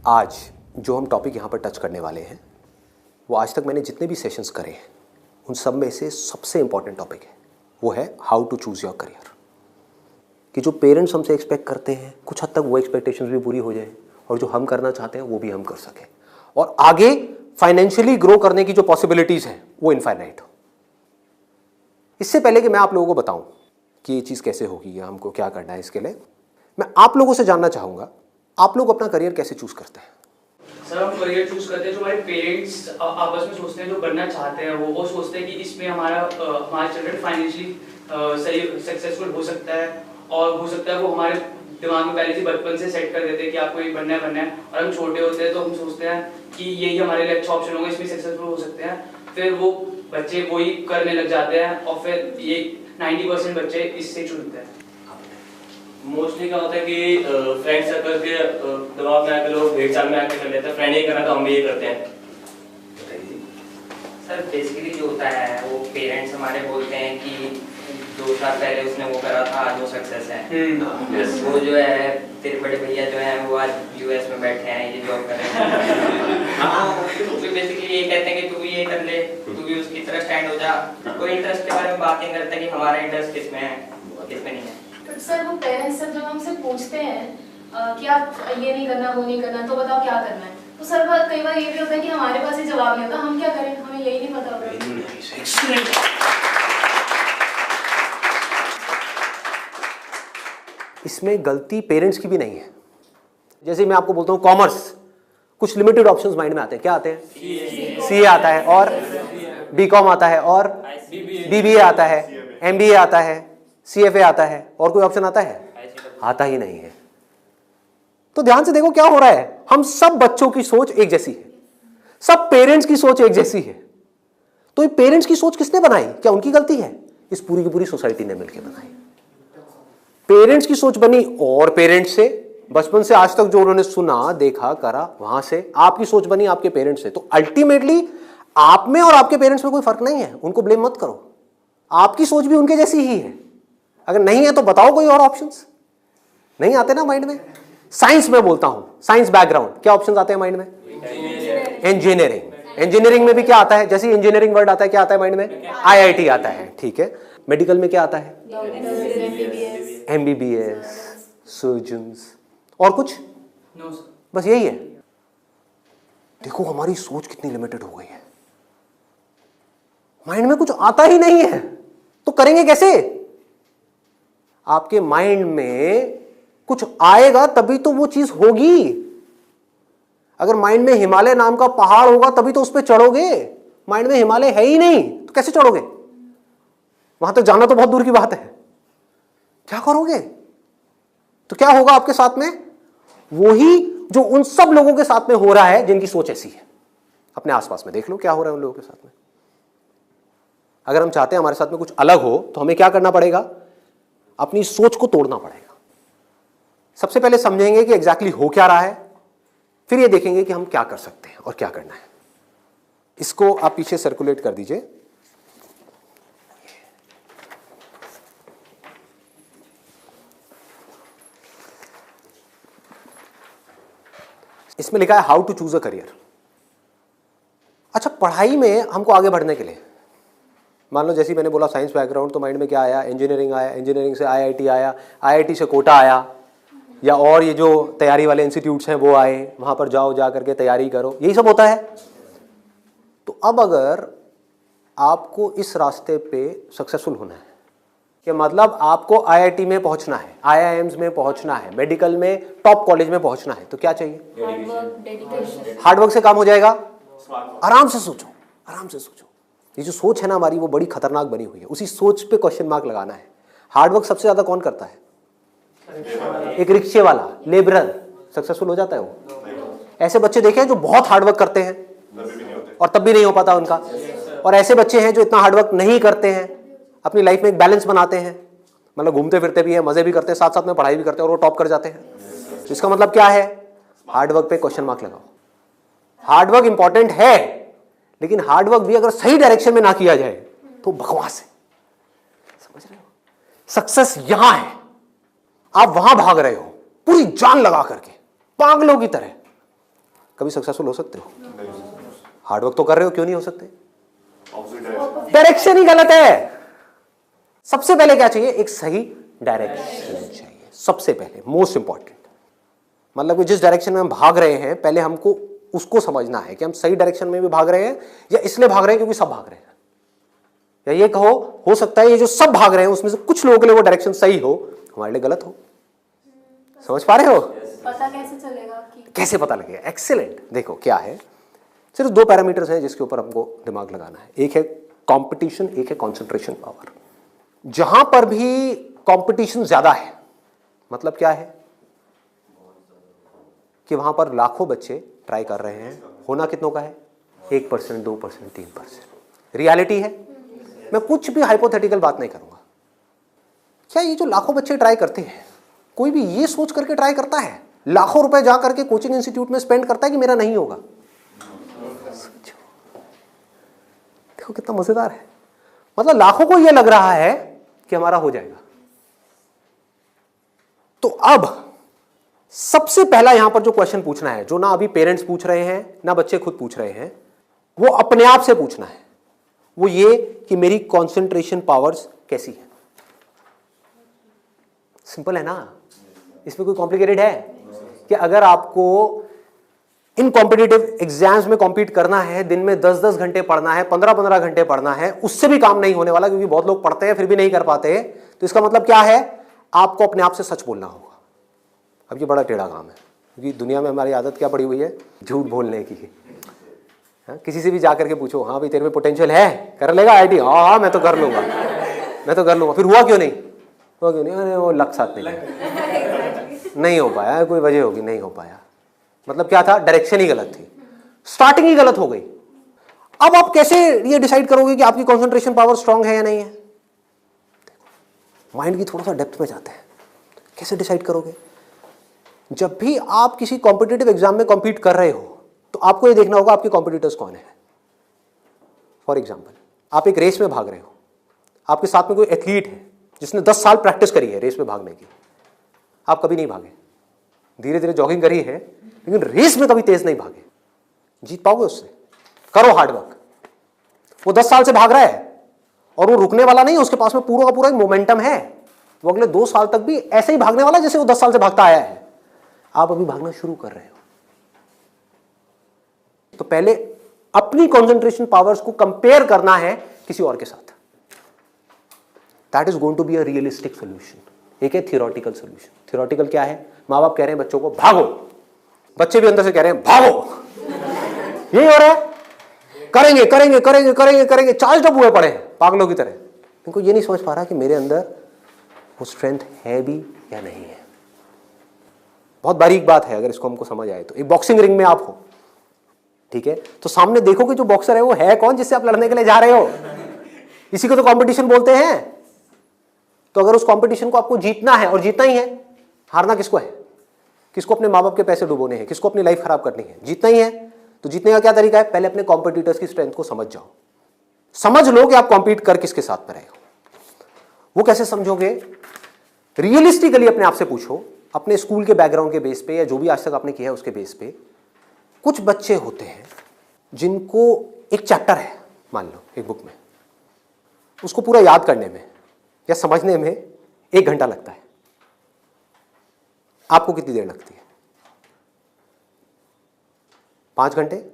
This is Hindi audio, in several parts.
आज जो हम टॉपिक यहाँ पर टच करने वाले हैं वो आज तक मैंने जितने भी सेशंस करे हैं उन सब में से सबसे इम्पॉर्टेंट टॉपिक है, वो है how to choose your career. कि जो पेरेंट्स हमसे एक्सपेक्ट करते हैं कुछ हद तक वो एक्सपेक्टेशंस भी पूरी हो जाए और जो हम करना चाहते हैं वो भी हम कर सकें और आगे फाइनेंशियली ग्रो करने की जो पॉसिबिलिटीज़ हैं वो इनफाइनाइट हो। इससे पहले कि मैं आप लोगों को बताऊं कि ये चीज़ कैसे होगी या हमको क्या करना है, इसके लिए मैं आप लोगों से जानना चाहूँगा आप लोग अपना करियर कैसे चूज़ करते हैं? सर हम करियर चूज करते हैं जो हमारे पेरेंट्स आपस में सोचते हैं, जो बनना चाहते हैं वो सोचते हैं कि इसमें हमारा चिल्ड्रन फाइनेंशियली सही सक्सेसफुल हो सकता है और हो सकता है वो हमारे दिमाग में पहले से बचपन से सेट कर देते हैं कि आपको ये बनना है। और हम छोटे होते हैं तो हम सोचते हैं कि यही हमारे लिए अच्छा ऑप्शन होगा, इसमें सक्सेसफुल हो सकते हैं। फिर वो बच्चे वही करने लग जाते हैं और फिर ये 90% बच्चे इससे चुनते हैं। मोस्टली क्या होता है कि फ्रेंड सर्कल के दबाव में आकर लोग भेड़ चाल में आकर कर लेते हैं, फ्रेंड ये करना तो हम भी ये करते हैं। सर बेसिकली जो होता है वो पेरेंट्स हमारे बोलते हैं कि 2 साल पहले उसने वो करा था, आज वो सक्सेस है। वो जो है तेरे बड़े भैया जो हैं वो आज यूएस में बैठे हैं, ये जॉब कर रहे हैं। तो बेसिकली ये कहते हैं कि तू भी ये कर ले, तू भी उसकी तरह स्टैंड हो जा। कोई इंटरेस्ट के बारे में बात नहीं करता कि हमारा इंटरेस्ट किसमें है किसमें नहीं है। सर वो पेरेंट्स जब हमसे पूछते हैं कि आप ये नहीं करना वो नहीं करना तो बताओ क्या करना है, तो सर कई बार ये भी होता है कि हमारे पास ये जवाब नहीं होता, हम क्या करें, हमें यही नहीं पता होता। इसमें गलती पेरेंट्स की भी नहीं है। जैसे मैं आपको बोलता हूँ कॉमर्स, कुछ लिमिटेड ऑप्शंस माइंड में आते हैं। क्या आते हैं? सीए आता है और बीकॉम आता है और बीबीए आता है, एमबीए आता है, सीएफए आता है, और कोई ऑप्शन आता है? आता ही नहीं है। तो ध्यान से देखो क्या हो रहा है। हम सब बच्चों की सोच एक जैसी है, सब पेरेंट्स की सोच एक जैसी है। तो ये पेरेंट्स की सोच किसने बनाई? क्या उनकी गलती है? इस पूरी की पूरी सोसाइटी ने मिलकर बनाई। पेरेंट्स की सोच बनी और पेरेंट्स से बचपन से आज तक जो उन्होंने सुना देखा करा वहां से आपकी सोच बनी आपके पेरेंट्स से। तो अल्टीमेटली आप में और आपके पेरेंट्स में कोई फर्क नहीं है, उनको ब्लेम मत करो। आपकी सोच भी उनके जैसी ही है। अगर नहीं है तो बताओ कोई और ऑप्शंस। नहीं आते ना माइंड में? साइंस में बोलता हूं, साइंस बैकग्राउंड, क्या ऑप्शंस आते हैं माइंड में? इंजीनियरिंग। इंजीनियरिंग में भी क्या आता है? जैसे इंजीनियरिंग वर्ड आता है क्या आता है माइंड में? आईआईटी आता है। ठीक है। मेडिकल में क्या आता है? एमबीबीएस, सर्जन्स, और कुछ? No sir. बस यही है। देखो हमारी सोच कितनी लिमिटेड हो गई है। माइंड में कुछ आता ही नहीं है तो करेंगे कैसे? आपके माइंड में कुछ आएगा तभी तो वो चीज होगी। अगर माइंड में हिमालय नाम का पहाड़ होगा तभी तो उस पर चढ़ोगे। माइंड में हिमालय है ही नहीं तो कैसे चढ़ोगे? वहां तक जाना तो बहुत दूर की बात है। क्या करोगे? तो क्या होगा आपके साथ में? वही जो उन सब लोगों के साथ में हो रहा है जिनकी सोच ऐसी है। अपने आसपास में देख लो क्या हो रहा है उन लोगों के साथ में। अगर हम चाहते हैं हमारे साथ में कुछ अलग हो तो हमें क्या करना पड़ेगा? अपनी सोच को तोड़ना पड़ेगा। सबसे पहले समझेंगे कि एग्जैक्टली हो क्या रहा है, फिर ये देखेंगे कि हम क्या कर सकते हैं और क्या करना है। इसको आप पीछे सर्कुलेट कर दीजिए। इसमें लिखा है how to choose a career. अच्छा, पढ़ाई में हमको आगे बढ़ने के लिए मान लो जैसे मैंने बोला साइंस बैकग्राउंड, तो माइंड में क्या आया? इंजीनियरिंग आया, इंजीनियरिंग से आईआईटी आया, आईआईटी से कोटा आया, या और ये जो तैयारी वाले इंस्टीट्यूट्स हैं वो आए, वहां पर जाओ, जा करके तैयारी करो, यही सब होता है। तो अब अगर आपको इस रास्ते पे सक्सेसफुल होना है कि मतलब आपको आईआईटी में पहुंचना है, आईआईएम्स में पहुंचना है, मेडिकल में टॉप कॉलेज में पहुंचना है, तो क्या चाहिए? हार्डवर्क से काम हो जाएगा। आराम से सोचो, आराम से सोचो। ये जो सोच है ना हमारी वो बड़ी खतरनाक बनी हुई है। उसी सोच पे क्वेश्चन मार्क लगाना है। हार्डवर्क सबसे ज्यादा कौन करता है? एक रिक्शे वाला, लेबरर सक्सेसफुल हो जाता है वो। ऐसे बच्चे देखे हैं जो बहुत हार्डवर्क करते हैं और तब भी नहीं हो पाता उनका, और ऐसे बच्चे हैं जो इतना हार्डवर्क नहीं करते हैं, अपनी लाइफ में एक बैलेंस बनाते हैं, मतलब घूमते फिरते भी हैं, मजे भी करते हैं, साथ साथ में पढ़ाई भी करते हैं और वो टॉप कर जाते हैं। तो इसका मतलब क्या है? हार्डवर्क पे क्वेश्चन मार्क लगाओ। हार्डवर्क इंपॉर्टेंट है, लेकिन हार्डवर्क भी अगर सही डायरेक्शन में ना किया जाए तो बकवास है। समझ रहे हो? सक्सेस यहां है, आप वहां भाग रहे हो पूरी जान लगा करके पागलों की तरह, कभी सक्सेसफुल हो सकते हो? हार्डवर्क तो कर रहे हो, क्यों नहीं हो सकते? डायरेक्शन ही गलत है। सबसे पहले क्या चाहिए? एक सही डायरेक्शन चाहिए, सबसे पहले, मोस्ट इंपॉर्टेंट। मतलब कि जिस डायरेक्शन में हम भाग रहे हैं, पहले हमको उसको समझना है कि हम सही डायरेक्शन में भी भाग रहे हैं या इसलिए भाग रहे हैं क्योंकि सब भाग रहे हैं। या ये कहो, हो सकता है ये जो सब भाग रहे हैं उसमें से कुछ लोगों के लिए वो डायरेक्शन सही हो, हमारे लिए गलत हो। समझ पा रहे हो? पता कैसे चलेगा कि कैसे पता लगेगा? एक्सीलेंट। देखो क्या है, सिर्फ दो पैरामीटर्स हैं जिसके ऊपर हमको दिमाग लगाना है। एक है कंपटीशन, एक है कंसंट्रेशन पावर। जहां पर भी कंपटीशन ज्यादा है, मतलब क्या है कि वहां पर लाखों बच्चे ट्राई कर रहे हैं, होना कितनों का है? 1%, 2%, 3%। रियलिटी है। मैं कुछ भी हाइपोथेटिकल बात नहीं करूंगा। क्या ये जो लाखों बच्चे ट्राई करते हैं, कोई भी ये सोच करके ट्राई करता है, लाखों रुपए जा करके कोचिंग इंस्टीट्यूट में स्पेंड करता है कि मेरा नहीं होगा? देखो कितना मजेदार है। मतलब लाखों को यह लग रहा है कि हमारा हो जाएगा। तो अब सबसे पहला यहां पर जो क्वेश्चन पूछना है, जो ना अभी पेरेंट्स पूछ रहे हैं ना बच्चे खुद पूछ रहे हैं, वो अपने आप से पूछना है। वो ये कि मेरी कंसंट्रेशन पावर्स कैसी है। सिंपल है ना? इसमें कोई कॉम्प्लिकेटेड है? कि अगर आपको इन कॉम्पिटिटिव एग्जाम्स में कॉम्पीट करना है, दिन में 10-10 घंटे पढ़ना है, 15-15 घंटे पढ़ना है, उससे भी काम नहीं होने वाला, क्योंकि बहुत लोग पढ़ते हैं फिर भी नहीं कर पाते। तो इसका मतलब क्या है? आपको अपने आप से सच बोलना होगा। अब ये बड़ा टेढ़ा काम है, क्योंकि दुनिया में हमारी आदत क्या पड़ी हुई है? झूठ बोलने की। हाँ, किसी से भी जाकर के पूछो, हाँ भाई तेरे में पोटेंशियल है, कर लेगा आईटी? हाँ हाँ मैं तो कर लूंगा, मैं तो कर लूंगा। फिर हुआ क्यों नहीं? हुआ क्यों नहीं? अरे वो लक साथ नहीं हो पाया, कोई वजह होगी, नहीं हो पाया। मतलब क्या था? डायरेक्शन ही गलत थी, स्टार्टिंग ही गलत हो गई। अब आप कैसे ये डिसाइड करोगे कि आपकी कंसंट्रेशन पावर स्ट्रांग है या नहीं है? माइंड की थोड़ा सा डेप्थ में जाते हैं। कैसे डिसाइड करोगे? जब भी आप किसी कॉम्पिटिटिव एग्जाम में कॉम्पीट कर रहे हो, तो आपको ये देखना होगा आपके कॉम्पिटिटर्स कौन है। फॉर एग्जाम्पल, आप एक रेस में भाग रहे हो, आपके साथ में कोई एथलीट है जिसने 10 साल प्रैक्टिस करी है रेस में भागने की। आप कभी नहीं भागे, धीरे धीरे जॉगिंग करी है, लेकिन रेस में कभी तेज नहीं भागे। जीत पाओगे उससे? करो हार्डवर्क। वो 10 साल से भाग रहा है और वो रुकने वाला नहीं है, उसके पास में पूरा का पूरा एक मोमेंटम है। वो अगले 2 साल तक भी ऐसे ही भागने वाला जैसे वो 10 साल से भागता आया है। आप अभी भागना शुरू कर रहे हो। तो पहले अपनी कंसंट्रेशन पावर्स को कंपेयर करना है किसी और के साथ। That is going to be a realistic solution. एक है थियोरेटिकल सोल्यूशन। थियोरेटिकल क्या है? माँ बाप कह रहे हैं बच्चों को भागो, बच्चे भी अंदर से कह रहे हैं भागो। यही हो रहा है, करेंगे करेंगे करेंगे करेंगे करेंगे, चार्ज अप हुए पड़े पागलों की तरह। इनको ये नहीं समझ पा रहा कि मेरे अंदर वो स्ट्रेंथ है भी या नहीं है। बहुत बारीक बात है, अगर इसको हमको समझ आए तो। एक बॉक्सिंग रिंग में आप हो, ठीक है, तो सामने देखो कि जो बॉक्सर है वो है कौन जिससे आप लड़ने के लिए जा रहे हो। इसी को तो कंपटीशन बोलते हैं। तो अगर उस कंपटीशन को आपको जीतना है, और जीतना ही है, हारना किसको है? किसको अपने माँ बाप के पैसे डुबोने हैं? किसको अपनी लाइफ खराब करनी है? जीतना ही है। तो जीतने का क्या तरीका है? पहले अपने कॉम्पिटिटर्स की स्ट्रेंथ को समझ जाओ। समझ लो कि आप कॉम्पीट कर किसके साथ में रहे हो। वो कैसे समझोगे? रियलिस्टिकली अपने आप से पूछो, अपने स्कूल के बैकग्राउंड के बेस पे या जो भी आज तक आपने किया है उसके बेस पे। कुछ बच्चे होते हैं जिनको एक चैप्टर है, मान लो एक बुक में, उसको पूरा याद करने में या समझने में 1 घंटा लगता है। आपको कितनी देर लगती है? 5 घंटे,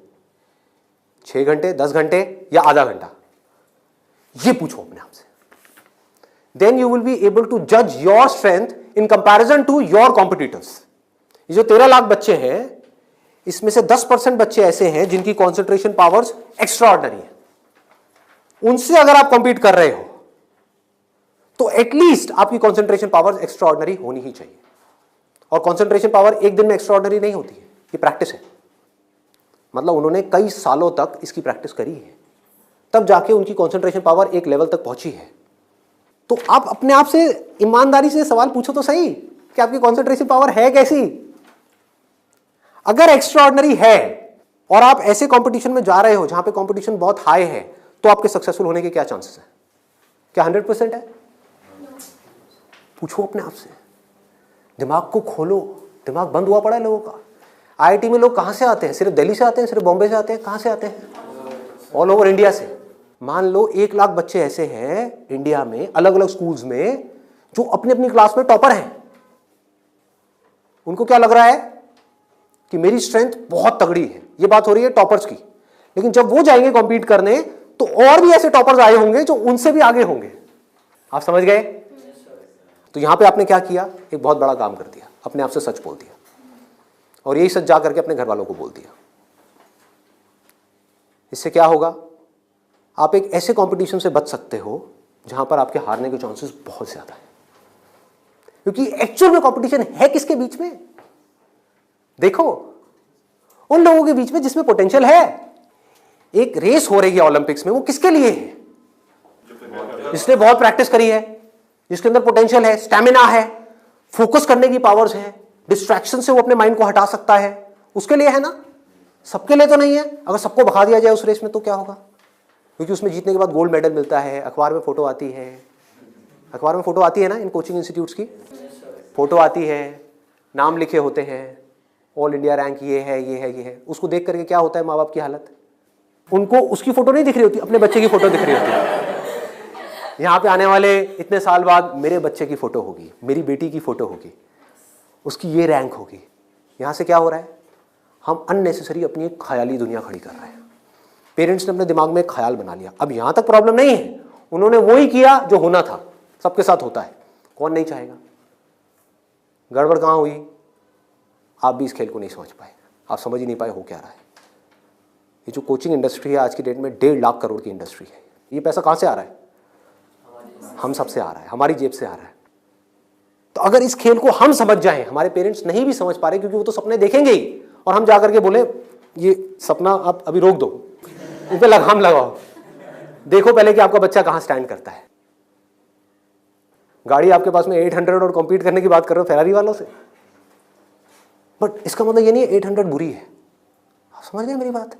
6 घंटे, 10 घंटे या आधा घंटा? ये पूछो अपने आप से। Then you will be able to जज your strength in comparison to your competitors. ये जो 13 लाख बच्चे हैं, इसमें से 10% बच्चे ऐसे हैं जिनकी कॉन्सेंट्रेशन पावर्स एक्स्ट्रा ऑर्डिनरी है। उनसे अगर आप कॉम्पीट कर रहे हो तो एटलीस्ट आपकी कॉन्सेंट्रेशन पावर्स एक्स्ट्रा ऑर्डिनरी होनी ही चाहिए। और कॉन्सेंट्रेशन पावर एक दिन में एक्स्ट्रा ऑर्डिनरी नहीं होती है, ये प्रैक्टिस है। मतलब उन्होंने कई सालों तक इसकी प्रैक्टिस करी है, तब जाके उनकी कॉन्सेंट्रेशन पावर एक लेवल तक पहुंची है। तो आप अपने आप से ईमानदारी से सवाल पूछो तो सही कि आपकी कॉन्सेंट्रेशन पावर है कैसी। अगर एक्स्ट्रा ऑर्डिनरी है और आप ऐसे कंपटीशन में जा रहे हो जहां पे कंपटीशन बहुत हाई है, तो आपके सक्सेसफुल होने के क्या चांसेस हैं? क्या 100% है? पूछो अपने आप से, दिमाग को खोलो। दिमाग बंद हुआ पड़ा है लोगों का। आईआईटी में लोग कहाँ से आते हैं? सिर्फ दिल्ली से आते हैं, सिर्फ बॉम्बे से आते हैं? कहाँ से आते हैं? ऑल ओवर इंडिया से। मान लो 1 लाख बच्चे ऐसे हैं इंडिया में अलग अलग स्कूल्स में जो अपनी अपनी क्लास में टॉपर हैं। उनको क्या लग रहा है कि मेरी स्ट्रेंथ बहुत तगड़ी है, ये बात हो रही है टॉपर्स की। लेकिन जब वो जाएंगे कॉम्पीट करने तो और भी ऐसे टॉपर्स आए होंगे जो उनसे भी आगे होंगे। आप समझ गए? तो यहां पे आपने क्या किया? एक बहुत बड़ा काम कर दिया, अपने आप से सच बोल दिया, और यही सच जा करके अपने घर वालों को बोल दिया। इससे क्या होगा? आप एक ऐसे कंपटीशन से बच सकते हो जहां पर आपके हारने के चांसेस बहुत ज्यादा है, क्योंकि एक्चुअल में कंपटीशन है किसके बीच में? देखो, उन लोगों के बीच में जिसमें पोटेंशियल है। एक रेस हो रही है ओलंपिक्स में, वो किसके लिए है? जिसने बहुत प्रैक्टिस करी है, जिसके अंदर पोटेंशियल है, स्टैमिना है, फोकस करने की पावर्स है, डिस्ट्रैक्शन से वो अपने माइंड को हटा सकता है, उसके लिए है ना। सबके लिए तो नहीं है। अगर सबको भगा दिया जाए उस रेस में तो क्या होगा? क्योंकि उसमें जीतने के बाद गोल्ड मेडल मिलता है, अखबार में फोटो आती है। अखबार में फोटो आती है ना, इन कोचिंग इंस्टीट्यूट्स की फोटो आती है, नाम लिखे होते हैं, ऑल इंडिया रैंक ये है, ये है, ये है। उसको देख करके क्या होता है माँ बाप की हालत? उनको उसकी फोटो नहीं दिख रही होती, अपने बच्चे की फोटो दिख रही होती है। यहाँ पे आने वाले इतने साल बाद मेरे बच्चे की फोटो होगी, मेरी बेटी की फोटो होगी, उसकी ये रैंक होगी। यहाँ से क्या हो रहा है? हम अननेसेसरी अपनी एक ख्याली दुनिया खड़ी कर रहे हैं। पेरेंट्स ने अपने दिमाग में एक ख्याल बना लिया। अब यहाँ तक प्रॉब्लम नहीं है, उन्होंने वही किया जो होना था, सबके साथ होता है, कौन नहीं चाहेगा? गड़बड़ कहाँ हुई? आप भी इस खेल को नहीं समझ पाए, आप समझ ही नहीं पाए हो क्या रहा है। ये जो कोचिंग इंडस्ट्री है आज की डेट में 1.5 लाख करोड़ की इंडस्ट्री है। ये पैसा कहाँ से आ रहा है? हम सब से आ रहा है, हमारी जेब से आ रहा है। तो अगर इस खेल को हम समझ जाएं, हमारे पेरेंट्स नहीं भी समझ पा रहे क्योंकि वो तो सपने देखेंगे ही, और हम जाकर के बोले ये सपना आप अभी रोक दो, इस पे लगाम लगाओ, देखो पहले कि आपका बच्चा कहाँ स्टैंड करता है। गाड़ी आपके पास में 800 और कॉम्पीट करने की बात कर रहे हो फेरारी वालों से, बट इसका मतलब ये नहीं है 800 बुरी है। आप समझ गए मेरी बात?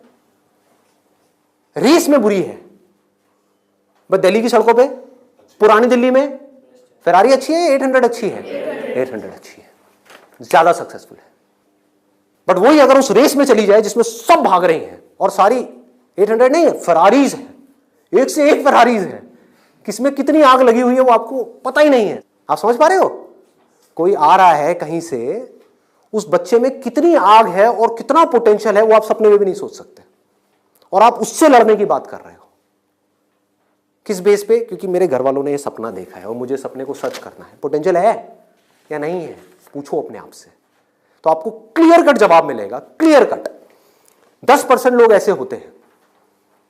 रेस में बुरी है, बट दिल्ली की सड़कों पे, पुरानी दिल्ली में फेरारी अच्छी है, 800 अच्छी है? 800 अच्छी है, ज्यादा सक्सेसफुल है। बट वही अगर उस रेस में चली जाए जिसमें सब भाग रहे हैं और सारी 800 नहीं है, फेरारीज है, एक से एक फेरारीज है, किसमें कितनी आग लगी हुई है वो आपको पता ही नहीं है। आप समझ पा रहे हो? कोई आ रहा है कहीं से, उस बच्चे में कितनी आग है और कितना पोटेंशियल है वो आप सपने में भी नहीं सोच सकते, और आप उससे लड़ने की बात कर रहे हो। किस बेस पे? क्योंकि मेरे घर वालों ने ये सपना देखा है और मुझे सपने को सच करना है। पोटेंशियल है या नहीं है? पूछो अपने आप से, तो आपको क्लियर कट जवाब मिलेगा। क्लियर कट 10% लोग ऐसे होते हैं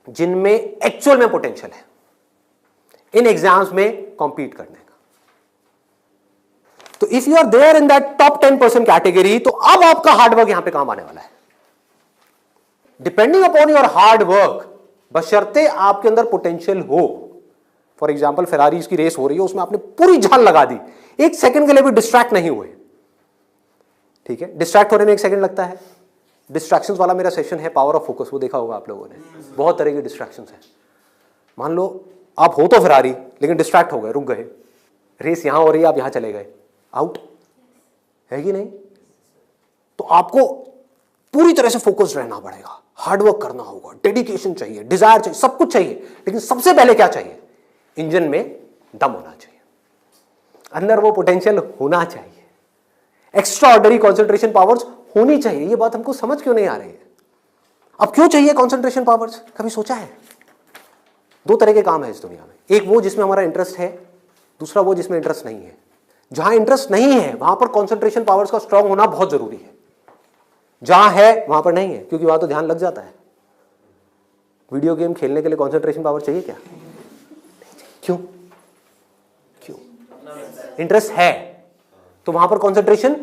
जिनमें एक्चुअल में पोटेंशियल है इन एग्जाम्स में कॉम्पीट करने का। तो if you are there in that top 10% category, तो अब आपका हार्डवर्क यहां पे काम आने वाला है। Depending upon your hard work, बशर्ते आपके अंदर पोटेंशियल हो। फॉर एग्जाम्पल फेरारीज की रेस हो रही है, उसमें आपने पूरी जान लगा दी, एक सेकंड के लिए भी डिस्ट्रैक्ट नहीं हुए। ठीक है, डिस्ट्रैक्ट होने में 1 सेकंड लगता है। डिस्ट्रैक्शंस वाला मेरा सेशन है पावर ऑफ फोकस, वो देखा होगा आप लोगों ने। बहुत तरह की डिस्ट्रैक्शंस हैं। मान लो आप हो तो फेरारी, लेकिन डिस्ट्रैक्ट हो गए, रुक गए, रेस यहां हो रही है, आप यहां चले गए, आउट है कि नहीं? तो आपको पूरी तरह से फोकस्ड रहना पड़ेगा, हार्डवर्क करना होगा, डेडिकेशन चाहिए, डिजायर चाहिए, सब कुछ चाहिए। लेकिन सबसे पहले क्या चाहिए? इंजन में दम होना चाहिए, अंदर वो पोटेंशियल होना चाहिए, एक्स्ट्रा ऑर्डिनरी कॉन्सेंट्रेशन पावर्स होनी चाहिए। ये बात हमको समझ क्यों नहीं आ रही है? अब क्यों चाहिए कॉन्सेंट्रेशन पावर्स? कभी सोचा है? 2 तरह के काम है इस दुनिया में, एक वो जिसमें हमारा इंटरेस्ट है, दूसरा वो जिसमें इंटरेस्ट नहीं है। जहां इंटरेस्ट नहीं है वहां पर कॉन्सेंट्रेशन पावर्स का स्ट्रांग होना बहुत जरूरी है, जहां है वहां पर नहीं है, क्योंकि वहां तो ध्यान लग जाता है। वीडियो गेम खेलने के लिए कॉन्सेंट्रेशन पावर चाहिए क्या? क्यों? क्यों? इंटरेस्ट है तो वहां पर कॉन्सेंट्रेशन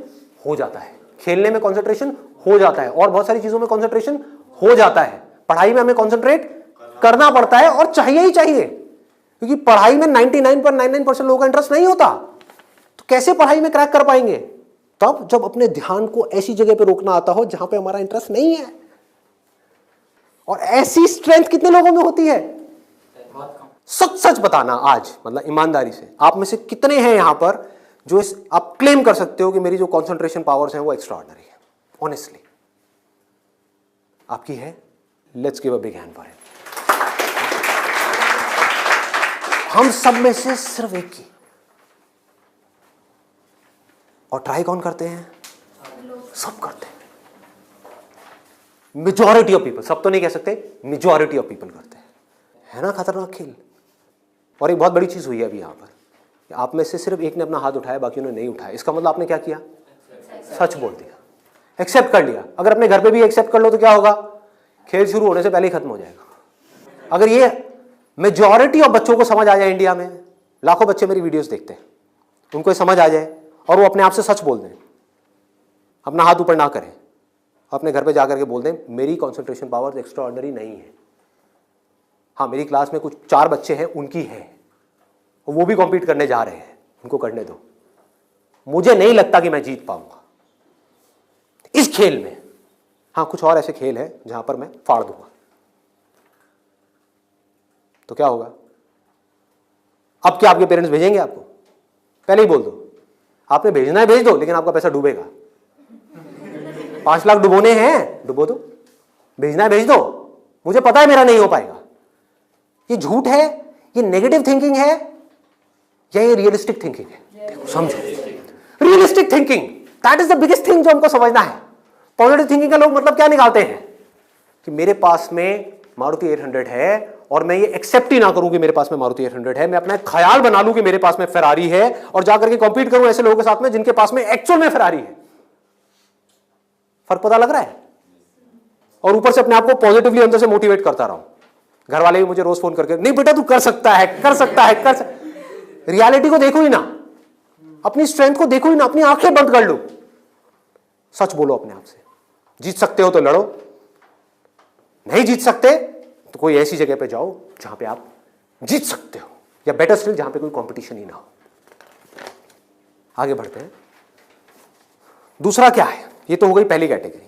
हो जाता है, खेलने में कॉन्सेंट्रेशन हो जाता है, और बहुत सारी चीजों में कॉन्सेंट्रेशन हो जाता है। पढ़ाई में हमें कॉन्सेंट्रेट करना पड़ता है, और चाहिए ही चाहिए, क्योंकि पढ़ाई में 99.99% लोगों का इंटरेस्ट नहीं होता। तो कैसे पढ़ाई में क्रैक कर पाएंगे? तब जब अपने ध्यान को ऐसी जगह पे रोकना आता हो जहां पे हमारा इंटरेस्ट नहीं है। और ऐसी स्ट्रेंथ कितने लोगों में होती है? सच सच बताना आज, मतलब ईमानदारी से, आप में से कितने हैं यहां पर जो आप क्लेम कर सकते हो कि मेरी जो कॉन्सेंट्रेशन पावर्स हैं वो एक्स्ट्रा ऑर्डिनरी है? ऑनेस्टली आपकी है, let's give a big hand for him. हम सब में से सिर्फ एक की, और ट्राई कौन करते हैं? सब करते हैं। मेजॉरिटी ऑफ पीपल, सब तो नहीं कह सकते, मेजॉरिटी ऑफ पीपल करते हैं। है ना खतरनाक खेल। और एक बहुत बड़ी चीज हुई है अभी यहां पर, आप में से सिर्फ एक ने अपना हाथ उठाया, बाकियों ने नहीं उठाया। इसका मतलब आपने क्या किया? सच बोल दिया, एक्सेप्ट कर लिया। अगर अपने घर पे भी एक्सेप्ट कर लो तो क्या होगा? खेल शुरू होने से पहले ही खत्म हो जाएगा। अगर ये मेजॉरिटी ऑफ बच्चों को समझ आ जाए, इंडिया में लाखों बच्चे मेरी वीडियोस देखते हैं, उनको ये समझ आ जाए और वो अपने आप से सच बोल दें, अपना हाथ ऊपर ना करें, अपने घर पे जाकर के बोल दें मेरी कंसंट्रेशन पावर एक्स्ट्रा ऑर्डिनरी नहीं है। हाँ, मेरी क्लास में कुछ 4 बच्चे हैं, उनकी है, वो भी कॉम्पीट करने जा रहे हैं, उनको करने दो। मुझे नहीं लगता कि मैं जीत पाऊंगा इस खेल में। हाँ, कुछ और ऐसे खेल हैं जहां पर मैं फाड़ दूंगा। तो क्या होगा? अब क्या आपके पेरेंट्स भेजेंगे आपको? पहले ही बोल दो, आपने भेजना है भेज दो, लेकिन आपका पैसा डूबेगा। 5 लाख डुबोने हैं, डुबो दो। भेजना है भेज दो, मुझे पता है मेरा नहीं हो पाएगा। ये झूठ है, ये नेगेटिव थिंकिंग है, या ये रियलिस्टिक थिंकिंग है? समझो, realistic thinking, that is the biggest thing जो हमको समझना है। पॉजिटिव थिंकिंग का लोग मतलब क्या निकालते हैं कि मेरे पास में मारुति 800 है और मैं ये एक्सेप्ट ही ना करूं कि मेरे पास में मारुति 800 है, मैं अपना एक ख्याल बना लूं कि मेरे पास में फेरारी है और जाकर के कॉम्पीट करूं ऐसे लोगों के साथ में जिनके पास में एक्चुअल में फेरारी है। फर्क पता लग रहा है? और ऊपर से अपने आप को पॉजिटिवली अंदर से मोटिवेट करता रहा हूं। घर वाले भी मुझे रोज फोन करके, नहीं बेटा तू कर सकता है, कर सकता है, कर सकता। रियलिटी को देखो ही ना, अपनी स्ट्रेंथ को देखो ही ना, अपनी आंखें बंद कर लो, सच बोलो अपने आप से। जीत सकते हो तो लड़ो, नहीं जीत सकते तो कोई ऐसी जगह पे जाओ जहां पे आप जीत सकते हो, या बेटर स्टिल जहां पे कोई कंपटीशन ही ना हो। आगे बढ़ते हैं। दूसरा क्या है? ये तो हो गई पहली कैटेगरी,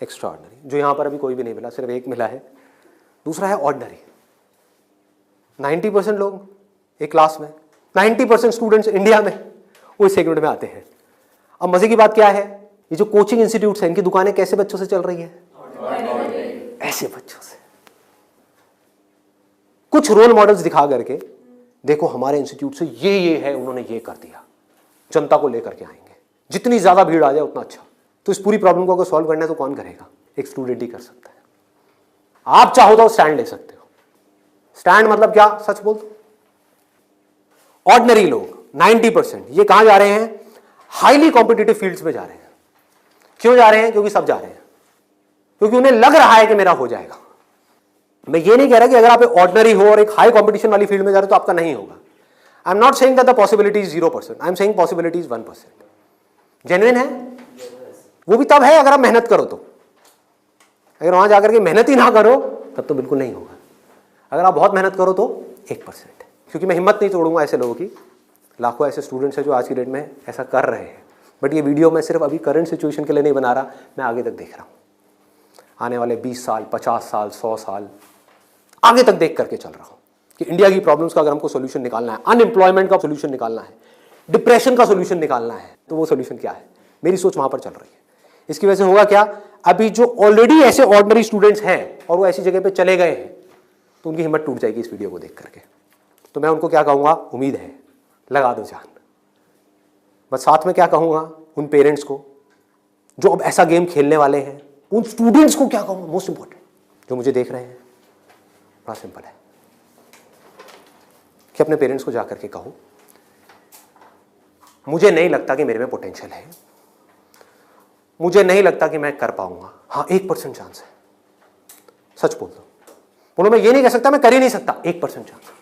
एक्स्ट्रा ऑर्डिनरी, जो यहां पर अभी कोई भी नहीं मिला, सिर्फ एक मिला है। दूसरा है ऑर्डिनरी। 90% लोग एक क्लास में, 90% स्टूडेंट्स इंडिया में वो इस सेगमेंट में आते हैं। अब मजे की बात क्या है, ये जो कोचिंग इंस्टीट्यूट्स हैं, इनकी दुकानें कैसे बच्चों से चल रही है? ऐसे बच्चों से। कुछ रोल मॉडल्स दिखा करके, देखो हमारे इंस्टीट्यूट से ये है, उन्होंने ये कर दिया, जनता को लेकर के आएंगे, जितनी ज्यादा भीड़ आ जाए उतना अच्छा। तो इस पूरी प्रॉब्लम को अगर सॉल्व करना है तो कौन करेगा? एक स्टूडेंट ही कर सकता है। आप चाहो तो स्टैंड ले सकते हो। स्टैंड मतलब क्या? सच बोल दो। ऑर्डिनरी लोग 90% ये कहां जा रहे हैं? हाईली कॉम्पिटिटिव फील्ड्स में जा रहे हैं। क्यों जा रहे हैं? क्योंकि सब जा रहे हैं, क्योंकि उन्हें लग रहा है कि मेरा हो जाएगा। मैं ये नहीं कह रहा कि अगर आप ऑर्डिनरी हो और एक हाई कॉम्पिटिशन वाली फील्ड में जा रहे हो तो आपका नहीं होगा। I am not saying that the possibility is 0%, I am saying possibility is 1%। Genuine है वो भी तब है अगर आप मेहनत करो तो। अगर वहां जाकर के मेहनत ही ना करो तब तो बिल्कुल नहीं होगा। अगर आप बहुत मेहनत करो तो 1%। क्योंकि मैं हिम्मत नहीं तोड़ूंगा ऐसे लोगों की। लाखों ऐसे स्टूडेंट्स हैं जो आज की डेट में ऐसा कर रहे हैं। बट ये वीडियो मैं सिर्फ अभी करंट सिचुएशन के लिए नहीं बना रहा, मैं आगे तक देख रहा हूँ। आने वाले 20 साल, 50 साल, 100 साल आगे तक देख करके चल रहा हूँ कि इंडिया की प्रॉब्लम्स का अगर हमको सोल्यूशन निकालना है, अनएम्प्लॉयमेंट का सोल्यूशन निकालना है, डिप्रेशन का सोल्यूशन निकालना है, तो वो सोल्यूशन क्या है? मेरी सोच वहां पर चल रही है। इसकी वजह से होगा क्या? अभी जो ऑलरेडी ऐसे ऑर्डिनरी स्टूडेंट्स हैं और वो ऐसी जगह पे चले गए हैं, तो उनकी हिम्मत टूट जाएगी इस वीडियो को देख करके। तो मैं उनको क्या कहूँगा? उम्मीद है, लगा दो जान। बस साथ में क्या कहूँगा उन पेरेंट्स को जो अब ऐसा गेम खेलने वाले हैं, उन स्टूडेंट्स को क्या कहूँगा? मोस्ट इंपॉर्टेंट जो मुझे देख रहे हैं, बड़ा सिंपल है कि अपने पेरेंट्स को जाकर के कहो मुझे नहीं लगता कि मेरे में पोटेंशियल है, मुझे नहीं लगता कि मैं कर पाऊंगा। हाँ, 1% चांस है। सच बोल दो, बोलो मैं ये नहीं कह सकता मैं कर ही नहीं सकता, 1% चांस,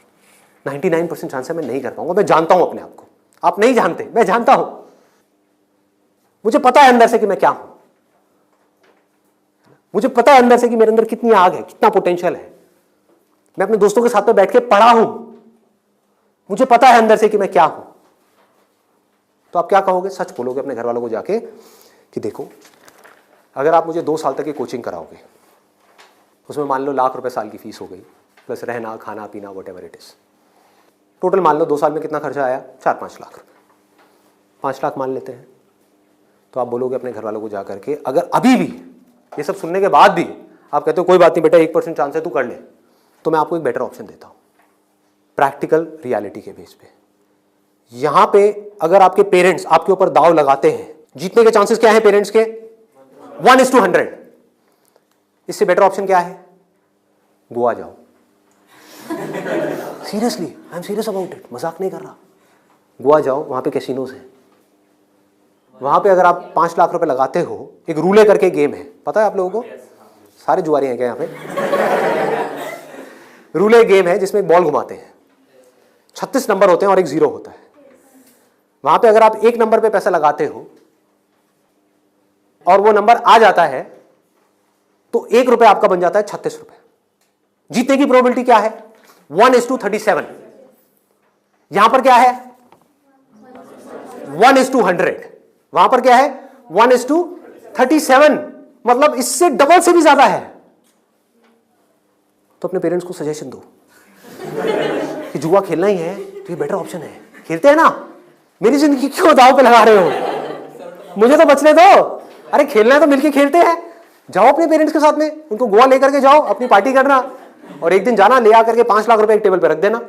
99% चांस है मैं नहीं कर पाऊंगा। मैं जानता हूं अपने आप को, आप नहीं जानते, मैं जानता हूं। मुझे पता है अंदर से कि मैं क्या हूं, मुझे पता है अंदर से कि मेरे अंदर कितनी आग है, कितना पोटेंशियल है। मैं अपने दोस्तों के साथ में बैठ के पढ़ा हूं, मुझे पता है अंदर से कि मैं क्या हूं। तो आप क्या कहोगे? सच बोलोगे अपने घर वालों को जाके कि देखो अगर आप मुझे 2 साल तक की कोचिंग कराओगे, उसमें मान लो लाख रुपए साल की फीस हो गई, प्लस रहना खाना पीना what ever it is, total मान लो 2 साल में कितना खर्चा आया? 4-5 लाख रुपए। 5 लाख मान लेते हैं। तो आप बोलोगे अपने घर वालों को जाकर के, अगर अभी भी ये सब सुनने के बाद भी आप कहते हो कोई बात नहीं बेटा 1% चांस है, तू कर ले, तो मैं आपको एक बेटर ऑप्शन देता हूं प्रैक्टिकल रियलिटी के बेस पे। यहां पे अगर आपके पेरेंट्स आपके ऊपर दाव लगाते हैं, जीतने के चांसेस क्या है पेरेंट्स के? 1:100। इससे बेटर ऑप्शन क्या है? गोवा जाओ। Seriously, I am serious about it, मजाक नहीं कर रहा। गोवा जाओ, वहां पे कैसीनोज हैं, वहां पे अगर आप 5 लाख रुपए लगाते हो, एक रूले करके गेम है, पता है आप लोगों को? सारे जुआरी हैं क्या यहाँ पे? रूले गेम है जिसमें एक बॉल घुमाते हैं, 36 नंबर होते हैं और एक 0 होता है। वहां पे अगर आप 1 नंबर पे पैसा लगाते हो और वो नंबर आ जाता है तो 1 रुपए आपका बन जाता है 36 रुपए। जीतने की प्रोबेबिलिटी क्या है? 1:37। यहां पर क्या है? 1:100। वहां पर क्या है? 1:37, मतलब इससे डबल से भी ज्यादा है। तो अपने पेरेंट्स को सजेशन दो कि जुआ खेलना ही है तो ये बेटर ऑप्शन है, खेलते हैं ना, मेरी जिंदगी क्यों दांव पे लगा रहे हो, मुझे तो बचने दो। अरे खेलना है तो मिलके खेलते हैं, जाओ अपने पेरेंट्स के साथ में, उनको गोवा लेकर के जाओ, अपनी पार्टी करना, और एक दिन जाना ले आकर के 5 लाख रुपए एक टेबल पे रख देना।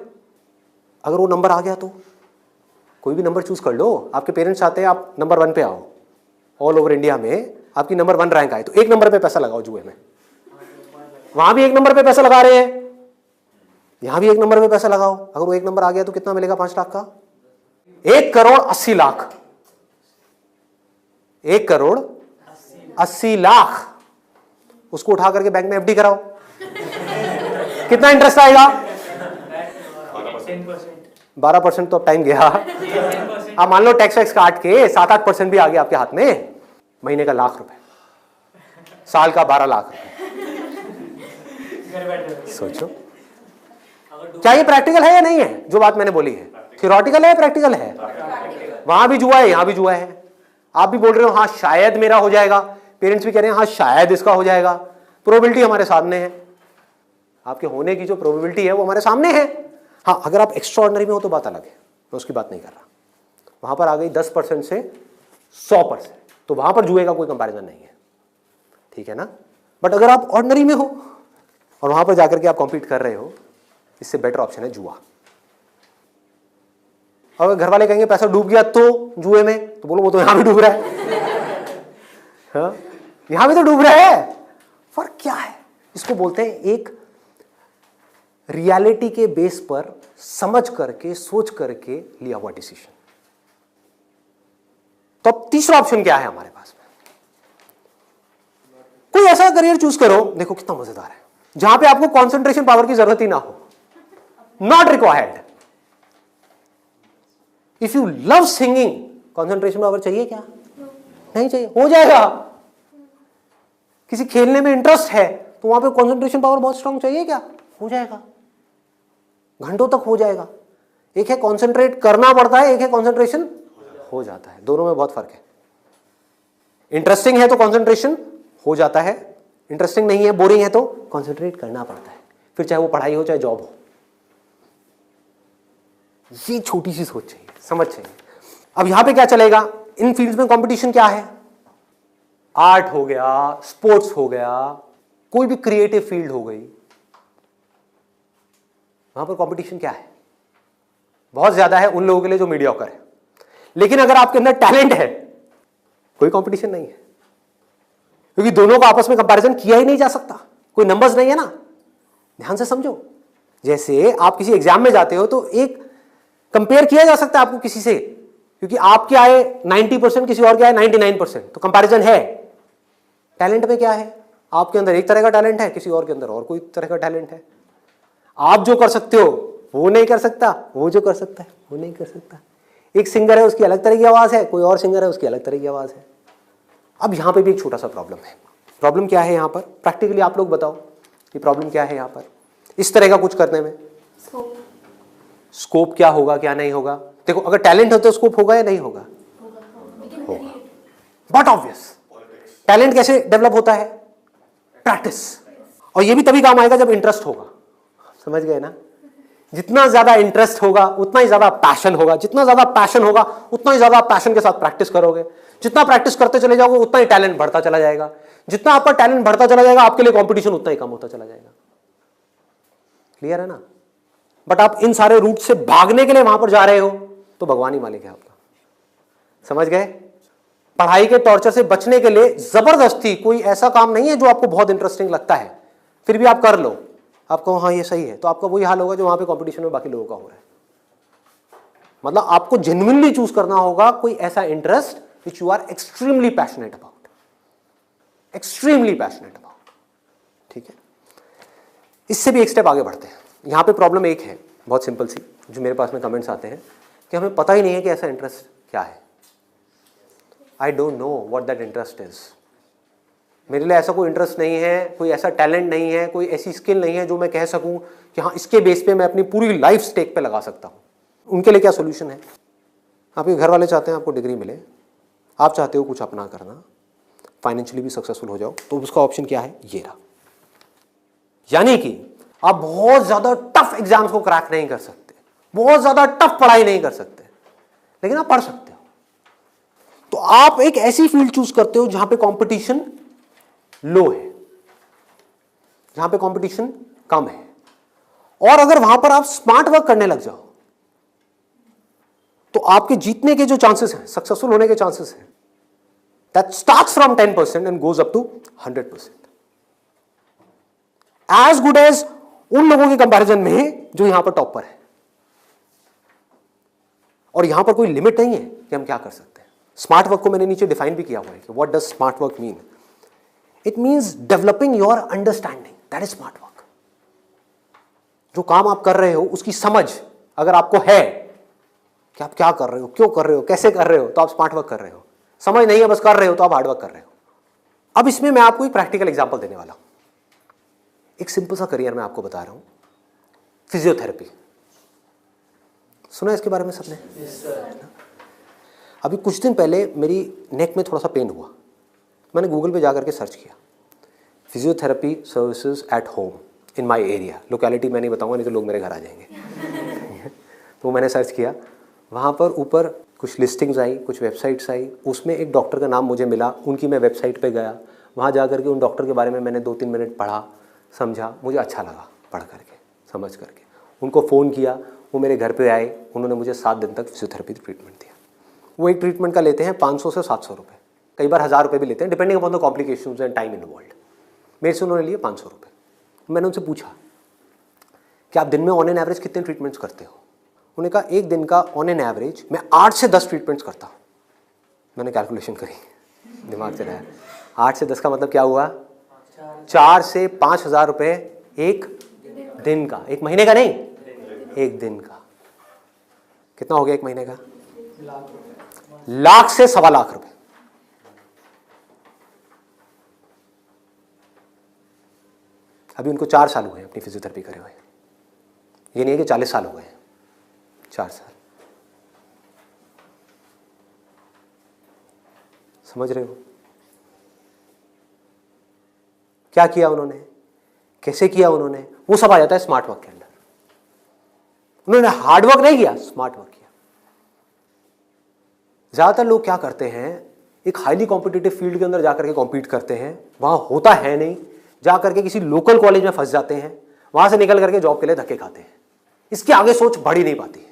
अगर वो नंबर आ गया तो कोई भी नंबर चूज कर लो, आपके पेरेंट्स चाहते हैं आप नंबर 1 पे आओ, ऑल ओवर इंडिया में आपकी नंबर 1 रैंक आए, तो 1 नंबर पे पैसा लगाओ जुए में। वहां भी 1 नंबर पे पैसा लगा रहे हैं, यहां भी 1 नंबर पे पैसा लगाओ। अगर वो 1 नंबर आ गया तो कितना मिलेगा 5 लाख का? 1,80,00,000। 1,80,00,000 उसको उठा करके बैंक में एफडी कराओ, कितना इंटरेस्ट आएगा? 12%। तो अब टाइम गया। आप मान लो टैक्स वैक्स काट के 7-8% भी आ गया आपके हाथ में, महीने का 1,00,000 रुपए, साल का 12 लाख रुपए। सोचो क्या ये प्रैक्टिकल है या नहीं है? जो बात मैंने बोली है थियोरेटिकल है, प्रैक्टिकल है? वहां भी जुआ है, यहां भी जुआ है। आप भी बोल रहे हो हाँ शायद मेरा हो जाएगा, पेरेंट्स भी कह रहे हैं हाँ शायद इसका हो जाएगा। प्रोबेबिलिटी हमारे सामने है, आपके होने की जो प्रोबेबिलिटी है वो हमारे सामने है। हाँ अगर आप एक्स्ट्राऑर्डिनरी में हो तो बात अलग है, मैं उसकी बात नहीं कर रहा। वहां पर आ गई 10% से 100%, तो वहां पर जुए का कोई कंपैरिजन नहीं है, ठीक है ना। बट अगर आप ऑर्डिनरी में हो और वहां पर जाकर के आप कॉम्पीट कर रहे हो, इससे बेटर ऑप्शन है जुआ। अगर घर वाले कहेंगे पैसा डूब गया तो जुए में, तो बोलो वो तो यहां भी डूब रहा है। हाँ? यहां भी तो डूब रहा है। फर्क क्या है? इसको बोलते हैं एक रियलिटी के बेस पर समझ करके सोच करके लिया हुआ डिसीजन। तो अब तीसरा ऑप्शन क्या है हमारे पास में? कोई ऐसा करियर चूज करो, देखो कितना मजेदार है, जहां पे आपको कंसंट्रेशन पावर की जरूरत ही ना हो, not required. If you love singing, concentration power चाहिए क्या? नहीं चाहिए, हो जाएगा। किसी खेलने में इंटरेस्ट है तो वहां पे कंसंट्रेशन पावर बहुत स्ट्रांग चाहिए क्या? हो जाएगा, घंटों तक हो जाएगा। एक है कंसंट्रेट करना पड़ता है, एक है कंसंट्रेशन हो जाता है, दोनों में बहुत फर्क है। इंटरेस्टिंग है तो कंसंट्रेशन हो जाता है, इंटरेस्टिंग नहीं है, बोरिंग है तो कंसंट्रेट करना पड़ता है, फिर चाहे वो पढ़ाई हो चाहे जॉब हो। ये छोटी सी सोच चाहिए, समझ चाहिए। अब यहां पे क्या चलेगा, इन फील्ड्स में कंपटीशन क्या है? आर्ट हो गया, स्पोर्ट्स हो गया, कोई भी क्रिएटिव फील्ड हो गई, वहां पर कंपटीशन क्या है? बहुत ज्यादा है उन लोगों के लिए जो मीडियोकर है। लेकिन अगर आपके अंदर टैलेंट है, कोई कंपटीशन नहीं है, क्योंकि दोनों को आपस में कंपैरिजन किया ही नहीं जा सकता, कोई नंबर्स नहीं है ना। ध्यान से समझो, जैसे आप किसी एग्जाम में जाते हो तो एक कंपेयर किया जा सकता है आपको किसी से, क्योंकि आपके आए 90%, किसी और के आए 99%, तो कंपैरिजन है। टैलेंट में क्या है? आपके अंदर एक तरह का टैलेंट है, किसी और के अंदर और कोई तरह का टैलेंट है। आप जो कर सकते हो वो नहीं कर सकता, वो जो कर सकता है वो नहीं कर सकता। एक सिंगर है उसकी अलग तरह की आवाज है, कोई और सिंगर है उसकी अलग तरह की आवाज है। अब यहां पे भी एक छोटा सा प्रॉब्लम है। प्रॉब्लम क्या है यहां पर? प्रैक्टिकली आप लोग बताओ कि प्रॉब्लम क्या है यहां पर इस तरह का कुछ करने में? स्कोप क्या होगा, क्या नहीं होगा? देखो अगर टैलेंट हो तो स्कोप होगा या नहीं होगा? होगा। बट ऑब्वियस, टैलेंट कैसे डेवलप होता है? प्रैक्टिस। और ये भी तभी काम आएगा जब इंटरेस्ट होगा। समझ गए ना? जितना ज्यादा इंटरेस्ट होगा उतना ही ज्यादा पैशन होगा, जितना ज्यादा पैशन होगा उतना ही ज्यादा पैशन के साथ प्रैक्टिस करोगे, जितना प्रैक्टिस करते चले जाओगे उतना ही टैलेंट बढ़ता चला जाएगा, जितना आपका टैलेंट बढ़ता चला जाएगा आपके लिए कंपटीशन उतना ही कम होता चला जाएगा। क्लियर है ना? बट आप इन सारे रूट से भागने के लिए वहां पर जा रहे हो तो भगवान ही मालिक है आपका। समझ गए? पढ़ाई के टॉर्चर से बचने के लिए जबरदस्ती कोई ऐसा काम नहीं है जो आपको बहुत इंटरेस्टिंग लगता है फिर भी आप कर लो, आप कहो हाँ ये सही है, तो आपका वही हाल होगा जो वहां पे कंपटीशन में बाकी लोगों का हो रहा है। मतलब आपको जेन्युइनली चूज करना होगा कोई ऐसा interest which you are extremely passionate about, extremely passionate about. ठीक है, इससे भी एक स्टेप आगे बढ़ते हैं। यहां पे प्रॉब्लम एक है बहुत सिंपल सी, जो मेरे पास में कमेंट्स आते हैं कि हमें पता ही नहीं है कि ऐसा इंटरेस्ट क्या है। I don't know what that interest is. मेरे लिए ऐसा कोई इंटरेस्ट नहीं है, कोई ऐसा टैलेंट नहीं है, कोई ऐसी स्किल नहीं है जो मैं कह सकूं कि हाँ इसके बेस पे मैं अपनी पूरी लाइफ स्टेक पे लगा सकता हूं। उनके लिए क्या सोल्यूशन है? आपके घर वाले चाहते हैं आपको डिग्री मिले, आप चाहते हो कुछ अपना करना, फाइनेंशियली भी सक्सेसफुल हो जाओ, तो उसका ऑप्शन क्या है? ये रहा। यानी कि आप बहुत ज्यादा टफ एग्जाम्स को क्रैक नहीं कर सकते, बहुत ज्यादा टफ पढ़ाई नहीं कर सकते, लेकिन आप पढ़ सकते हो। तो आप एक ऐसी फील्ड चूज करते हो जहां पे कंपटीशन लो है, जहां पे कंपटीशन कम है, और अगर वहां पर आप स्मार्ट वर्क करने लग जाओ तो आपके जीतने के जो चांसेस हैं, सक्सेसफुल होने के चांसेस हैं, that starts from 10% and goes up to 100%, as good as उन लोगों के कंपैरिजन में जो यहां पर टॉप पर है। और यहां पर कोई लिमिट नहीं है कि हम क्या कर सकते हैं। स्मार्ट वर्क को मैंने नीचे डिफाइन भी किया हुआ है कि what does smart work mean. It means developing your understanding, that is smart work. जो काम आप कर रहे हो उसकी समझ अगर आपको है कि आप क्या कर रहे हो, क्यों कर रहे हो, कैसे कर रहे हो, तो आप स्मार्ट वर्क कर रहे हो। समझ नहीं है बस कर रहे हो तो आप हार्ड वर्क कर रहे हो। अब इसमें मैं आपको एक प्रैक्टिकल एग्जांपल देने वाला हूं। एक सिंपल सा करियर मैं आपको बता रहा हूं, फिजियोथेरेपी। सुना इसके बारे में सबने? अभी कुछ दिन पहले मेरी नेक में थोड़ा सा पेन हुआ, मैंने गूगल पे जाकर के सर्च किया physiotherapy services at home in my area. Locality मैं नहीं बताऊंगा नहीं तो लोग मेरे घर आ जाएंगे। तो मैंने सर्च किया, वहाँ पर ऊपर कुछ लिस्टिंग्स आई, कुछ वेबसाइट्स आई, उसमें एक डॉक्टर का नाम मुझे मिला, उनकी मैं वेबसाइट पे गया, वहाँ जा करके उन डॉक्टर के बारे में मैंने 2-3 मिनट पढ़ा, समझा, मुझे अच्छा लगा पढ़ करके, समझ करके। उनको फ़ोन किया, वो मेरे घर पे आए, उन्होंने मुझे 7 दिन तक फिजियोथेरेपी ट्रीटमेंट दिया। वो एक ट्रीटमेंट का लेते हैं 500 से 700 रुपये, कई बार 1000 रुपये भी लेते हैं, depending upon the complications and time involved. मेरे से उन्होंने लिए 500 रुपये। मैंने उनसे पूछा कि आप दिन में ऑन एन एवरेज कितने ट्रीटमेंट्स करते हो? उन्होंने कहा एक दिन का ऑन एन एवरेज मैं 8 से 10 ट्रीटमेंट्स करता हूँ। मैंने कैलकुलेशन करी, दिमाग से लाया, 8 से 10 का मतलब क्या हुआ? 4 से 5,000 रुपये एक दिन का, एक महीने का नहीं, एक दिन का। कितना हो गया एक महीने का? लाख से 1.25 लाख रुपए। अभी उनको 4 साल हुए अपनी फिजियोथेरेपी करे हुए, ये नहीं है कि 40 साल हो गए, 4 साल। समझ रहे हो क्या किया उन्होंने, कैसे किया उन्होंने? वो सब आ जाता है स्मार्ट वर्क के अंदर। उन्होंने हार्ड वर्क नहीं किया, स्मार्ट वर्क किया। ज्यादातर लोग क्या करते हैं, एक हाईली कॉम्पिटिटिव फील्ड के अंदर जाकर के कॉम्पीट करते हैं, वहां होता है नहीं, जाकर के किसी लोकल कॉलेज में फंस जाते हैं, वहां से निकल करके जॉब के लिए धक्के खाते हैं। इसके आगे सोच बढ़ ही नहीं पाती है।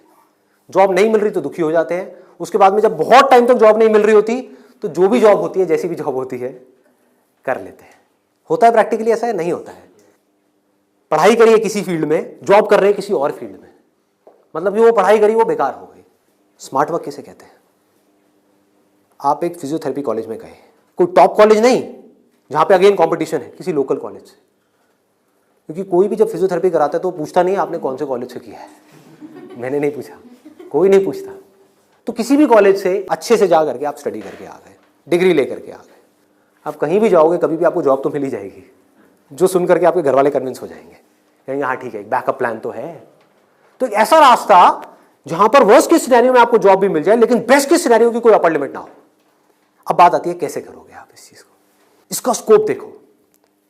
जॉब नहीं मिल रही तो दुखी हो जाते हैं, उसके बाद में जब बहुत टाइम तक जॉब नहीं मिल रही होती तो जो भी जॉब होती है, जैसी भी जॉब होती है, कर लेते हैं। होता है प्रैक्टिकली ऐसा है? नहीं होता है। पढ़ाई करिए किसी फील्ड में, जॉब कर रहे हैं किसी और फील्ड में, मतलब जो वो पढ़ाई करी वो बेकार हो गई। स्मार्ट वर्क किसे कहते हैं? आप एक फिजियोथेरेपी कॉलेज में गए, कोई टॉप कॉलेज नहीं जहां पे अगेन कंपटीशन है, किसी लोकल कॉलेज से, क्योंकि कोई भी जब फिजियोथेरेपी कराता है तो पूछता नहीं आपने कौन से कॉलेज से किया है। मैंने नहीं पूछा, कोई नहीं पूछता। तो किसी भी कॉलेज से अच्छे से जा करके आप स्टडी करके आ गए, डिग्री लेकर के आ गए, आप कहीं भी जाओगे कभी भी आपको जॉब तो मिल ही जाएगी, जो सुन करके आपके घर वाले कन्विंस हो जाएंगे, कहेंगे हाँ ठीक है एक बैकअप प्लान तो है। तो एक ऐसा रास्ता जहां पर वर्स्ट केस सिनेरियो में आपको जॉब भी मिल जाए लेकिन बेस्ट केस सिनेरियो की कोई अपर लिमिट ना हो। अब बात आती है कैसे करोगे आप इस चीज को। इसका स्कोप देखो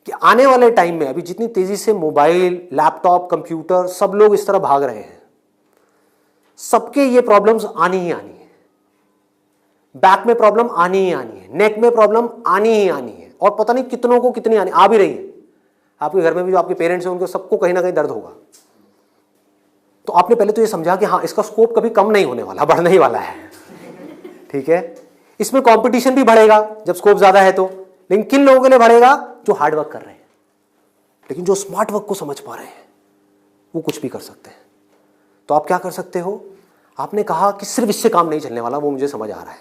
कि कि आने वाले टाइम में अभी जितनी तेजी से मोबाइल, लैपटॉप, कंप्यूटर, सब लोग इस तरह भाग रहे हैं, सबके ये प्रॉब्लम्स आनी ही आनी है। बैक में प्रॉब्लम आनी ही आनी है, नेक में प्रॉब्लम आनी ही आनी है, और पता नहीं कितनों को कितनी आ भी रही है। आपके घर में भी जो आपके पेरेंट्स हैं उनको सबको कहीं ना कहीं दर्द होगा। तो आपने पहले तो ये समझा कि हाँ, इसका स्कोप कभी कम नहीं होने वाला, बढ़ने ही वाला है। ठीक है, इसमें कंपटीशन भी बढ़ेगा जब स्कोप ज्यादा है तो, लेकिन किन लोगों के लिए बढ़ेगा? जो हार्ड वर्क कर रहे हैं, लेकिन जो स्मार्ट वर्क को समझ पा रहे हैं वो कुछ भी कर सकते हैं। तो आप क्या कर सकते हो? आपने कहा कि सिर्फ इससे काम नहीं चलने वाला, वो मुझे समझ आ रहा है।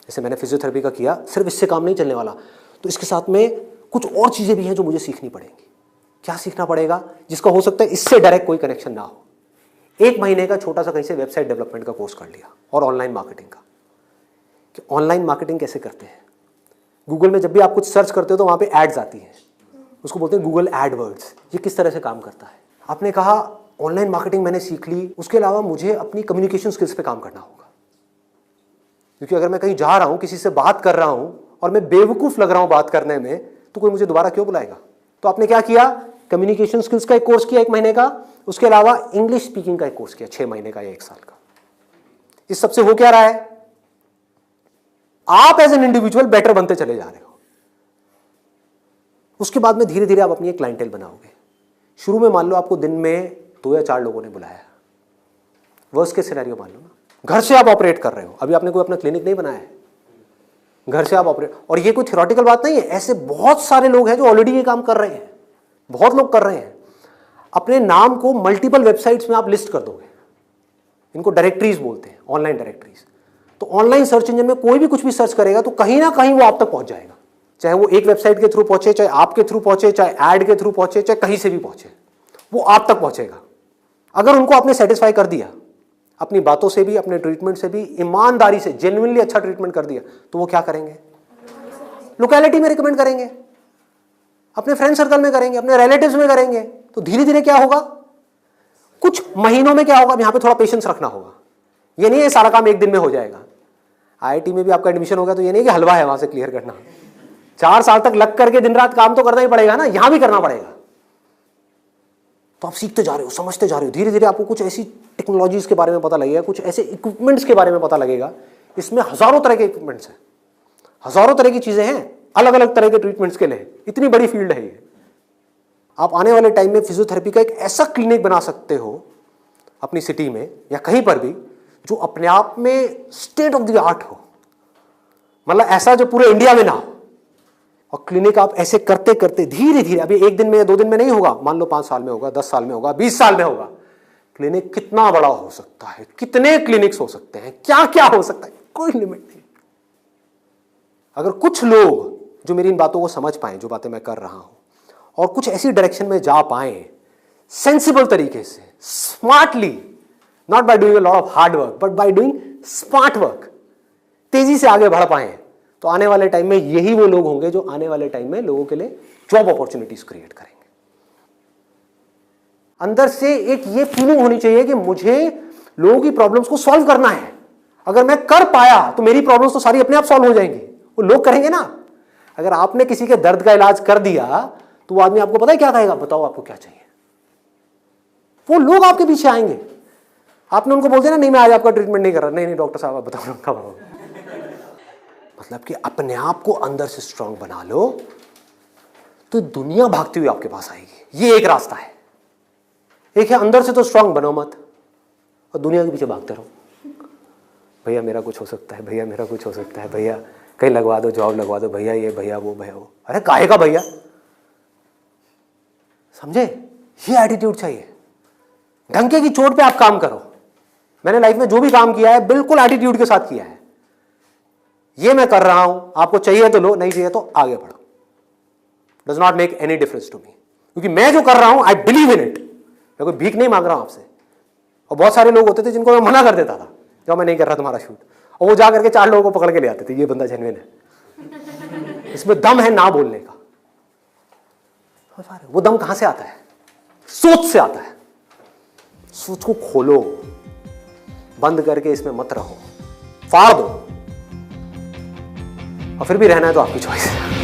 जैसे मैंने फिजियोथेरेपी का किया, सिर्फ इससे काम नहीं चलने वाला, तो इसके साथ में कुछ और चीजें भी हैं जो मुझे सीखनी पड़ेंगी। क्या सीखना पड़ेगा? जिसका हो सकता है इससे डायरेक्ट कोई कनेक्शन ना हो। 1 महीने का छोटा सा कहीं से वेबसाइट डेवलपमेंट का कोर्स कर लिया, और ऑनलाइन मार्केटिंग का, कि ऑनलाइन मार्केटिंग कैसे करते हैं। गूगल में जब भी आप कुछ सर्च करते हो तो वहां पे एड्स आती हैं, उसको बोलते हैं गूगल एडवर्ड्स। ये किस तरह से काम करता है? आपने कहा ऑनलाइन मार्केटिंग मैंने सीख ली, उसके अलावा मुझे अपनी कम्युनिकेशन स्किल्स पे काम करना होगा, क्योंकि अगर मैं कहीं जा रहा हूं, किसी से बात कर रहा हूं और मैं बेवकूफ लग रहा हूं बात करने में, तो कोई मुझे दोबारा क्यों बुलाएगा? तो आपने क्या किया? कम्युनिकेशन स्किल्स का एक कोर्स किया 1 महीने का, उसके अलावा इंग्लिश स्पीकिंग का एक कोर्स किया 6 महीने का या 1 साल का। इस सबसे हो क्या रहा है? आप एज एन इंडिविजुअल बेटर बनते चले जा रहे हो। उसके बाद में धीरे धीरे आप अपनी एक क्लाइंटेल बनाओगे। शुरू में मान लो आपको दिन में 2 या 4 लोगों ने बुलाया, वर्स्ट केस सिनेरियो मान लो ना, घर से आप ऑपरेट कर रहे हो, अभी आपने कोई अपना क्लिनिक नहीं बनाया है, घर से आप ऑपरेट, और ये कोई थ्योरेटिकल बात नहीं है, ऐसे बहुत सारे लोग हैं जो ऑलरेडी ये काम कर रहे हैं, बहुत लोग कर रहे हैं। अपने नाम को मल्टीपल वेबसाइट्स में आप लिस्ट कर दोगे, इनको डायरेक्टरीज बोलते हैं, ऑनलाइन डायरेक्टरीज। तो ऑनलाइन सर्च इंजन में कोई भी कुछ भी सर्च करेगा तो कहीं ना कहीं वो आप तक पहुंच जाएगा, चाहे वो एक वेबसाइट के थ्रू पहुंचे, चाहे आपके थ्रू पहुंचे, चाहे एड के थ्रू पहुंचे, चाहे कहीं से भी पहुंचे, वो आप तक पहुंचेगा। अगर उनको आपने सेटिस्फाई कर दिया, अपनी बातों से भी, अपने ट्रीटमेंट से भी, ईमानदारी से, जेन्युइनली अच्छा ट्रीटमेंट कर दिया, तो वो क्या करेंगे? लोकेलिटी में रिकमेंड करेंगे, अपने फ्रेंड सर्कल में करेंगे, अपने रिलेटिव्स में करेंगे। तो धीरे धीरे क्या होगा? कुछ महीनों में क्या होगा? यहां पे थोड़ा पेशेंस रखना होगा। ये नहीं है सारा काम 1 दिन में हो जाएगा। आईआईटी में भी आपका एडमिशन होगा तो ये नहीं कि हलवा है वहां से क्लियर करना, 4 साल तक लग करके दिन रात काम तो करना ही पड़ेगा ना, यहां भी करना पड़ेगा। तो आप सीखते जा रहे हो, समझते जा रहे हो, धीरे धीरे आपको कुछ ऐसी टेक्नोलॉजीज के बारे में पता लगेगा, कुछ ऐसे इक्विपमेंट्स के बारे में पता लगेगा। इसमें हजारों तरह के इक्विपमेंट्स हैं, हजारों तरह की चीजें हैं, अलग अलग तरह के ट्रीटमेंट्स के लिए। इतनी बड़ी फील्ड है ये। आप आने वाले टाइम में फिजियोथेरेपी का एक ऐसा क्लिनिक बना सकते हो अपनी सिटी में या कहीं पर भी, जो अपने आप में स्टेट ऑफ द आर्ट हो, मतलब ऐसा जो पूरे इंडिया में ना हो। और क्लिनिक आप ऐसे करते करते धीरे धीरे, अभी 1 दिन में या 2 दिन में नहीं होगा, मान लो 5 साल में होगा, 10 साल में होगा, 20 साल में होगा। क्लिनिक कितना बड़ा हो सकता है, कितने क्लिनिक्स हो सकते हैं, क्या क्या हो सकता है, कोई लिमिट नहीं। अगर कुछ लोग जो मेरी इन बातों को समझ पाए, जो बातें मैं कर रहा हूं, और कुछ ऐसी डायरेक्शन में जा पाए सेंसिबल तरीके से, smartly, not by doing a lot of hard work but by doing smart work, तेजी से आगे बढ़ पाए, तो आने वाले टाइम में यही वो लोग होंगे जो आने वाले टाइम में लोगों के लिए जॉब अपॉर्चुनिटीज क्रिएट करेंगे। अंदर से एक ये फीलिंग होनी चाहिए कि मुझे लोगों की प्रॉब्लम्स को सॉल्व करना है। अगर मैं कर पाया तो मेरी प्रॉब्लम्स तो सारी अपने आप सॉल्व हो जाएंगी, वो लोग करेंगे ना। अगर आपने किसी के दर्द का इलाज कर दिया तो वो आदमी आपको पता है क्या कहेगा? बताओ आपको क्या चाहिए। वो लोग आपके पीछे आएंगे। आपने उनको बोल दिया ना, नहीं मैं आज आपका ट्रीटमेंट नहीं कर रहा, नहीं डॉक्टर साहब आप बताओ कब आओ। मतलब कि अपने आप को अंदर से स्ट्रांग बना लो तो दुनिया भागती हुई आपके पास आएगी। ये एक रास्ता है। एक है अंदर से तो स्ट्रांग बनो मत और दुनिया के पीछे भागते रहो। भैया मेरा कुछ हो सकता है, भैया मेरा कुछ हो सकता है, भैया कहीं लगवा दो, जॉब लगवा दो, भैया ये भैया वो भैया वो। अरे काहे का भैया, समझे? ये एटीट्यूड चाहिए। डंके की चोट पे आप काम करो। मैंने लाइफ में जो भी काम किया है बिल्कुल एटीट्यूड के साथ किया है। ये मैं कर रहा हूं, आपको चाहिए तो लो, नहीं चाहिए तो आगे बढ़ो। Does not make any difference to me, क्योंकि मैं जो कर रहा हूं आई बिलीव इन इट। मैं कोई भीख नहीं मांग रहा हूं आपसे। और बहुत सारे लोग होते थे जिनको मैं मना कर देता था, जो मैं नहीं कर रहा तुम्हारा शूट, और वो जा करके 4 लोगों को पकड़ के ले आते थे, ये बंदा जेन्युइन है, इसमें दम है ना बोलने का। वो दम कहां से आता है? सोच से आता है। सोच को खोलो, बंद करके इसमें मत रहो, फाड़ दो। और फिर भी रहना है तो आपकी चॉइस है।